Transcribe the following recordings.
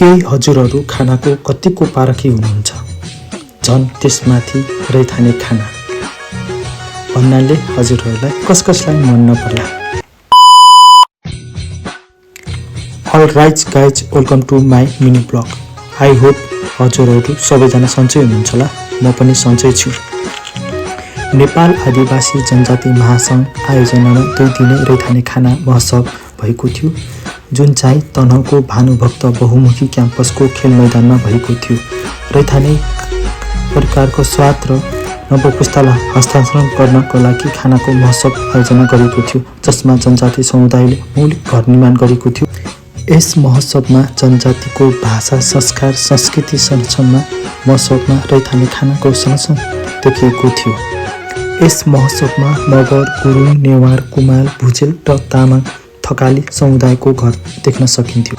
केही हजुरहरू खानाको कतिको पारखी हुनुहुन्छ, झन् त्यसमाथि रैथाने खाना भन्नाले हजुरहरूलाई कसलाई मन नपर्ला। All right guys, welcome to my mini blog. I hope हजुरहरू सबैजना सन्चै हुनुहुन्छ होला। म पनि सन्चै छु। नेपाल आदिवासी जनजाति महासङ्घ आयोजनामा 2 दिने रैथाने खाना महोत्सव भएको थियो, जुन चाहिँ तनहुँको भानुभक्त बहुमुखी क्याम्पसको खेल मैदानमा भएको थियो। रैथाने परिकारको स्वाद र नवपुस्तालाई हस्तान्तरण गर्नको लागि खानाको महोत्सव आयोजना गरेको थियो, जसमा जनजाति समुदायले मौलिक घर निर्माण गरेको थियो। यस महोत्सवमा जनजातिको भाषा, संस्कार, संस्कृति संरक्षणमा महोत्सवमा रैथाने खानाको संरक्षण देखिएको थियो। यस महोत्सवमा मगर, गुरुङ, नेवार, कुमाल, भुजेल र तामाङ थकाली समुदायको घर देख्न सकिन्थ्यो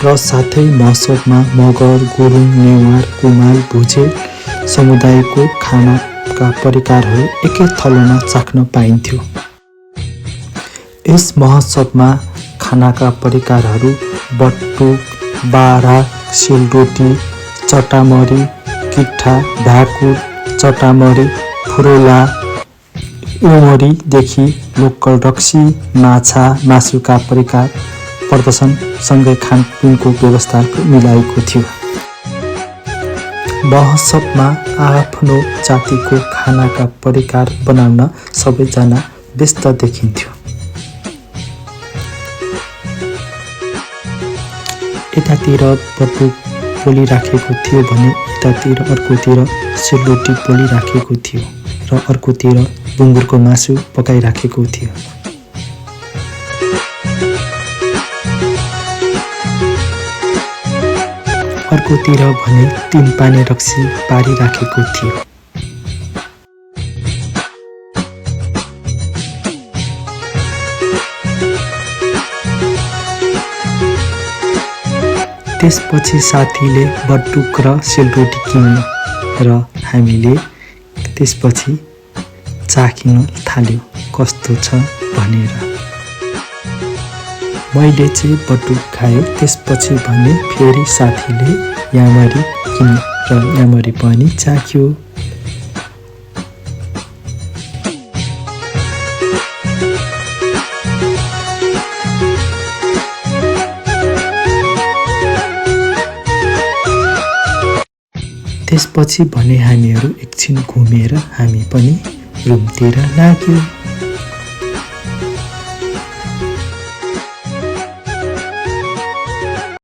र साथै महोत्सवमा मगर, गुरुङ, नेवार, कुमाल, भुजेल समुदायको खानाका परिकारहरू एकै थलोमा चाख्न पाइन्थ्यो। यस महोत्सवमा खानाका परिकारहरू बटुक, बारा, सेलरोटी, चटामरी, किट्ठा, ढाकुर, चटामरी, फुरोला, उमरीदेखि लोकल रक्सी, माछा, मासुका परिकार प्रदर्शनसँगै खानपिनको व्यवस्था मिलाएको थियो। महोत्सवमा आफ्नो जातिको खानाका परिकार बनाउन सबैजना व्यस्त देखिन्थ्यो। यतातिर बटुक पोलिराखेको थियो भने यतातिर अर्कोतिर सेलरोटी पोलिराखेको थियो र अर्कोतिर बुङ्गुरको मासु पकाइराखेको थियो। अर्कोतिर भने 3 पाने रक्सी पारिराखेको थियो। त्यसपछि साथीले बटुक र सेलरोटी किन्यो र हामीले त्यसपछि चाखिन थाल्यो कस्तो छ भनेर। मैले चाहिँ बटुक खायो, त्यसपछि भने फेरि साथीले यामरी किन्यो र यामरी पनि चाख्यो। त्यसपछि भने हामीहरू एकछिन घुमेर हामी पनि रुमतिर लाग्यौँ।